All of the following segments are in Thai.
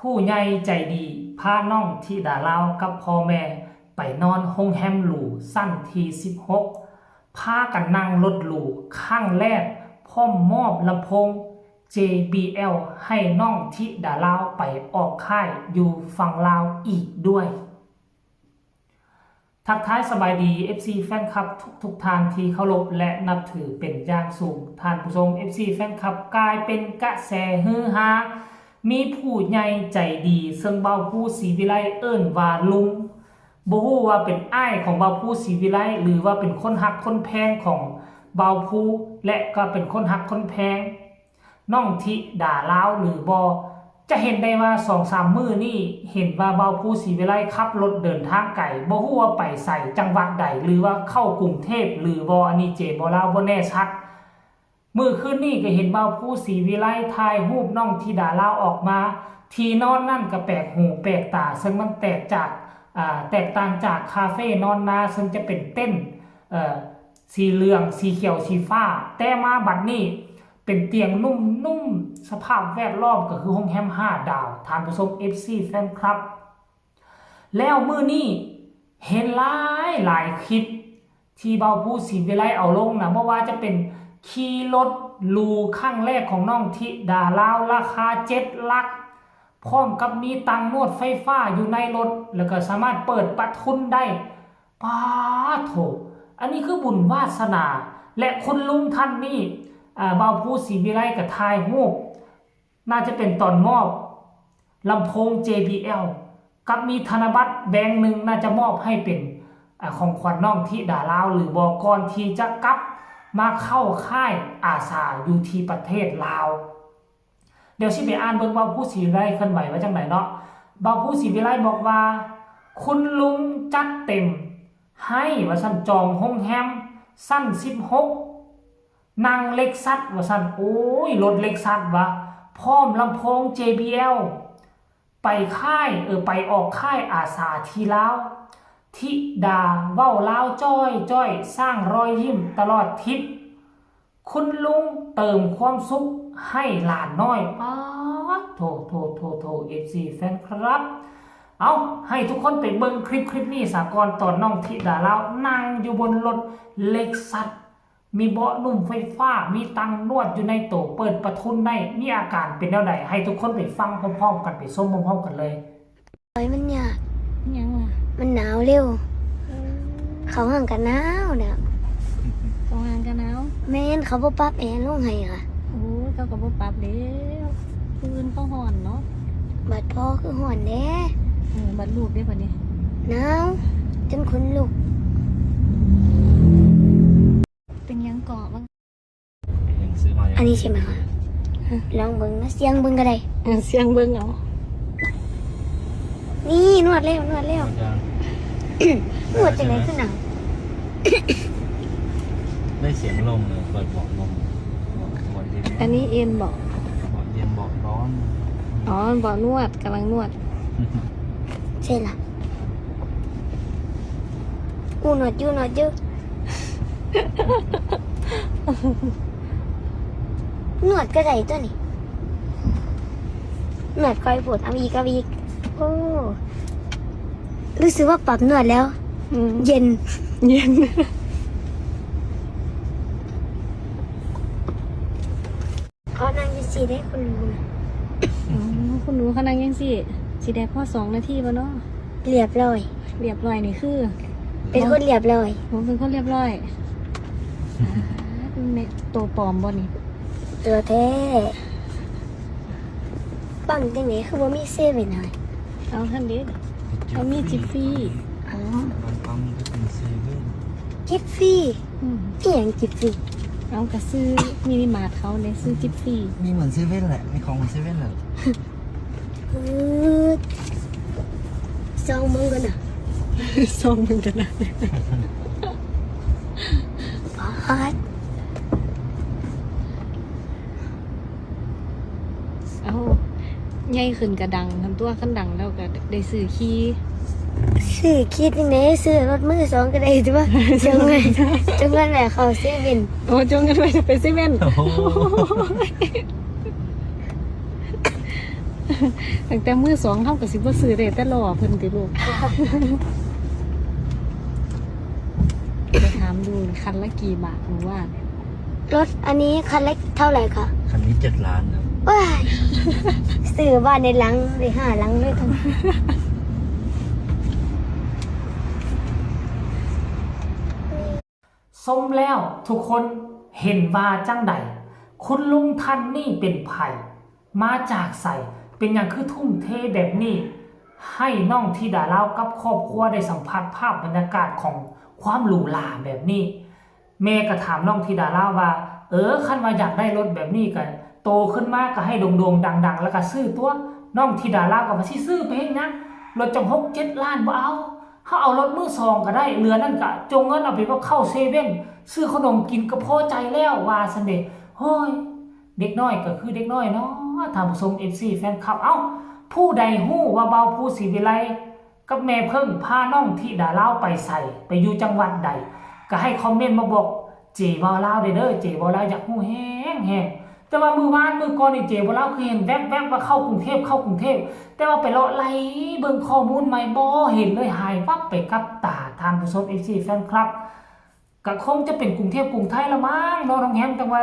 ผู้ใหญ่ใจดีพาน้องธิดาลาวกับพ่อแม่ไปนอนโรงแรมหรูสั้นที่16พากันนั่งรถหรูข้างแรกพร้อมมอบลำโพง JBL ให้น้องธิดาลาวไปออกค่ายอยู่ฝั่งลาวอีกด้วย ทักทายสบายดี FC แฟนคลับทุกท่านที่เคารพและนับถือเป็นอย่างสูงท่านผู้ชม FC แฟนคลับกลายเป็นกระแสฮือฮามีผู้ใหญ่ใจดีซึ่งเบาผู้ศรีวิไลเอิ้นว่าลุงบ่ฮู้ว่าเป็นอ้ายของเบาผู้ศรีวิไลหรือว่าเป็นคนฮักคนแพงของเบาผู้และก็เป็นคนฮักคนแพงน้องธิดาลาวหรือบ่จะเห็นได้ว่า 2-3 มื้อนี้เห็นว่าเบาผู้ศรีวิไลขับรถเดินทางไกลบ่ฮู้ว่าไปใส่จังหวัดใดหรือว่าเข้ากรุงเทพหรือบ่อันนี้เจบ่ลาวบ่แน่ชัดมื้อคืนนี้ก็เห็นเบาผู้ศรีวิไลถ่ายรูปน้องธิดาลาวออกมาที่นอนนั่นก็แปลกหูแปลกตาซึ่งมันแตกต่างจากคาเฟ่นอนนาซึ่งจะเป็นเต้นสีเหลืองสีเขียวสีฟ้าแต่มาบัดนี้เป็นเตียงนุ่มสภาพแวดล้อมก็คือโรงแรม5 ดาวท่านผู้ชม FC แฟนคลับแล้วมื้อนี้เห็นหลายคลิปที่เบาผู้ศรีวิไลเอาลงนะบ่ว่าจะเป็นขี่รถหรูครั้งแรกของน้องธิดาลาวราคา7 ลักพร้อมกับมีตังนวดไฟฟ้าอยู่ในรถแล้วก็สามารถเปิดประทุนได้ป๊าโถอันนี้คือบุญวาสนาและคุณลุงท่านนี้เบาผู้ศรีวิไลกับทายรูปน่าจะเป็นตอนมอบลำโพง JBL กับมีธนบัตรแบงค์หนึ่งน่าจะมอบให้เป็นของขวัญน้องธิดาลาวหรือบอกรที่จะกลับมาเข้าค่ายอาสาอยู่ที่ประเทศลาวเดี๋ยวชิไปอ่านเบิ่งเบาผู้ศรีวิไลเคลื่อนไหวว่าจังไหนเนาะเบาผู้ศรีวิไลบอกว่าคุณลุงจัดเต็มให้ว่าสั่นจองห้องแฮมสั้น16นั่งเล็กซัสว่าสั่นโอ้ยรถเล็กซัสวะพร้อมลำโพง JBL ไปค่ายไปออกค่ายอาสาที่ลาวธิดาเว้าลาวจ้อยสร้างรอยยิ้มตลอดทริปคุณลุงเติมความสุขให้หลานน้อยป๊าดโถ FC แฟนครับเอาให้ทุกคนไปเบิ่งคลิปนี้สากรตอนน้องธิดาลาวนั่งอยู่บนรถเล็กซัสมีเบาะนุ่มไฟฟ้ามีตังนวดอยู่ในโต๊ะเปิดประทุนได้มีอาการเป็นแนวใดให้ทุกคนไปฟังพร้อมๆกันไปส้มพร้อมๆกันเลยมันยากยังล่ะมันหนาวเร็วเขาห่างกันหนาวเนี่ย ตรงงานกันหนาว แม่นเขาบ่ปรับแอร์ลงให้ค่ะ โอ้ยเขาก็บ่ปรับแล้วปืนเขาห่อนเนาะบัดพ่อคือห่อนแด้ บัดลูกได้ป่ะเนี่ยหนาวจนขนลุกเป็นยังเกาะบ้างอันนี้ใช่ไหมคะลองเบิ่งนะเสียงเบิ่งก็ได้เสียงเบิ่งเอานี่นวดแล้วนวดจังไหนคือหนาวได้เสียงลมเลยเปิดเบาะลมเบาะเย็นอันนี้เอ็นเบาะเบาะเย็นเบาะร้อนอ๋อเบาะนวดกำลังนวดใช่ล่ะกูนวดอยู่นวดก็ได้ตัวนี้นวดคอยปวดเอาอีกโอ้รู้สึกว่าปรับนวดแล้วเย็นเขานั่งสีได้คุณรู้นะคุณรู้เขานั่งยังสิสีแดงพ่อ2 นาทีป่ะเนาะเรียบร้อยนี่คือเป็นคนเรียบร้อยผมเป็นคนเรียบร้อยเม็ดตัวปลอมบ่นี่ตัวแท้ปังจังไหนคือว่ามีเซเว่นหน่อยเอาท่านเด็ดเขามีจิฟฟี่อ๋อปั๊มก็เป็นเซเว่นจิฟฟี่พี่อย่างจิฟฟี่เอากระซื้อมินิมาร์ทเขาเลยซื้อจิฟฟี่มีเหมือนเซเว่นแหละมีของเหมือนเซเว่นเลยซองมึงกันนะซองมึงกันนะเอาใหญ่ขึ้นกระดังทำตัวขั้นดังแล้วก็ได้ซื้อขี้ยังไงซื้อรถมือ2ก็ได้ใช่ปะจังเลยแหละเขาเซเว่นโอ้จงกันไปจะเป็นเซเว่น ตั้งแต่มือสองเท่ากับสิบ่ซื้อได้แต่รอเพิ่นติลูกไปถามดูคันละกี่บาทหนูว่าร ถอันนี้คันเล็กเท่าไหร่คะ คันนี้7 ล้านครับ ว้ายซื้อบ้านในหลังได้5 หลังเลยทั้ง สมแล้วทุกคนเห็นว่าจังใดคุณลุงท่านนี่เป็นไผมาจากใสเป็นอย่างคือทุ่มเทแบบนี้ให้น้องธิดาเล่ากับครอบครัวได้สัมผัสภาพบรรยากาศของความหรูหราแบบนี้แม่ก็ถามน้องธิดาเล่าว่าคันว่าอยากได้รถแบบนี้กันโตขึ้นมาก็ให้โด่งๆดังๆแล้วก็ซื้อตัวน้องธิดาเล่าก็ว่าสิซื้อไปเฮ็ดหยังรถจัง6-7 ล้านบ่เอารถมือสองก็ได้เหลือนั่นก็จงเงินเอาไปเข้าเซเว่นซื้อขนมกินก็พอใจแล้วว่าซั่นเด้เฮ้ยเด็กน้อยก็คือเด็กน้อยเนาะท่านผู้ชม FC แฟนคลับผู้ใดฮู้ว่าเบาผู้ศรีวิไลกับแม่เพิ่งพาน้องธิดาเล่าไปใส่ไปอยู่จังหวัดใดก็ให้คอมเมนต์มาบอกเจเบาเล่าเด้อเจเบาเล่าอยากฮู้แฮงแต่ว่ามือวานมือก่อนนี่เจเบาเล่าคือเห็นแวบๆว่าเข้ากรุงเทพแต่ว่าไปเลาะไล่เบิ่งข้อมูลใหม่บ่เห็นเลยหายวับไปกับตาท่านผู้ชม FC แฟนคลับก็คงจะเป็นกรุงเทพกรุงไทยละมั้งน้องแฮมจังว่า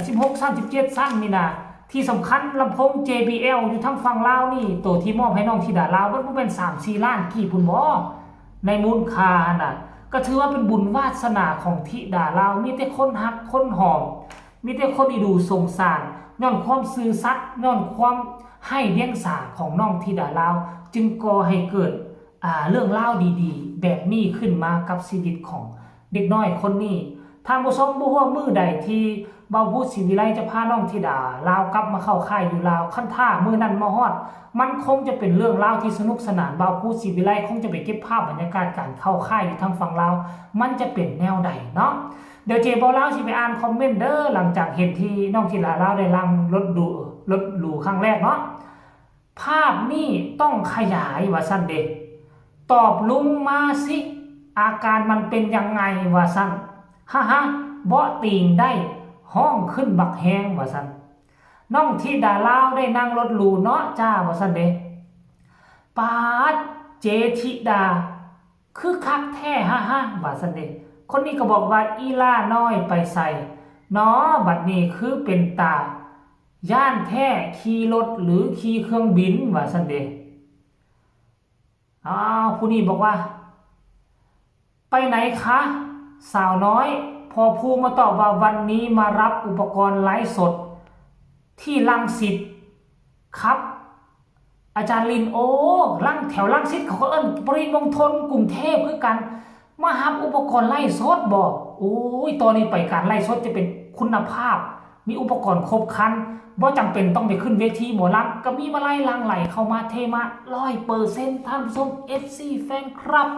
16 37สั้นนี่นะที่สำคัญลำโพง JBL อยู่ทางฝั่งลาวนี่ตัวที่มอบให้น้องธิดาลาวมันเป็น 3-4 ล้านกี่พุ่นบ่ในมูลค่าน่ะก็ถือว่าเป็นบุญวาสนาของธิดาลาวมีแต่คนฮักคนหอมมีแต่คนอีดูสงสารย้อนความซื่อสัตย์ย้อนความให้เลี้ยงสาของน้องธิดาลาวจึงก่อให้เกิดเรื่องเล่าดีๆแบบนี้ขึ้นมากับชีวิตของเด็กน้อยคนนี้ทางผู้ชมบ่ฮู้มื้อใดที่เบาพูดศรีวิไลจะพาน้องธิดาลาวกลับมาเข้าค่ายอยู่ลาวคันท่ามื้อนั้นมาฮอดมันคงจะเป็นเรื่องราวที่สนุกสนานเบาพูดศรีวิไลคงจะไปเก็บภาพบรรยากาศการเข้าค่ายอยู่ทางฝั่งลาวมันจะเป็นแนวใดเนาะเดี๋ยวเจบ่ลาวสิไปอ่านคอมเมนต์เด้อหลังจากเห็นที่น้องธิดาลาวได้ลังรถหรูครั้งแรกเนาะภาพนี้ต้องขยายว่าซั่นเด้ตอบลุงมาสิอาการมันเป็นยังไงว่าซั่นฮ่าๆบ่ติงได้ห้องขึ้นบักแฮงว่าซั่นน้องธิดาลาวได้นั่งรถหรูเนาะจ้าว่าซั่นเด้ปาดเจธิดาคือคักแท้ฮ่าๆว่าซั่นเด้คนนี้ก็บอกว่าอีล่าน้อยไปใส่เนาะบัดนี้คือเป็นตาย่านแท้ขี่รถหรือขี่เครื่องบินว่าซั่นเด้ผู้นี้บอกว่าไปไหนคะสาวน้อยพอภูมาตอบว่าวันนี้มารับอุปกรณ์ไลฟ์สดที่รังสิตครับอาจารย์ลินแถวรังสิตเขาก็เอิ้นปริมณฑลกรุงเทพคือกันมารับอุปกรณ์ไลฟ์สดบ่โอ้ยตอนนี้ไปการไลฟ์สดจะเป็นคุณภาพมีอุปกรณ์ครบครันบ่จำเป็นต้องไปขึ้นเวทีหมอลำก็มีมาไล่ลังไหลเข้ามาเทมา 100% ท่านผู้ชม FC แฟนครับ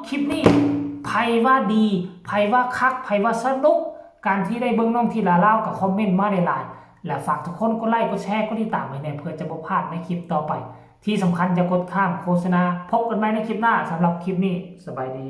คลิปนี้ไผว่าดีไผว่าคักไผว่าสนุกการที่ได้เบิ่งน้องธิดาลาวกับคอมเมนต์มาหลายๆและฝากทุกคนกดไลค์กดแชร์กดติดตามไว้เพื่อจะบ่พลาดในคลิปต่อไปที่สำคัญจะกดข้ามโฆษณาพบกันใหม่ในคลิปหน้าสำหรับคลิปนี้สบายดี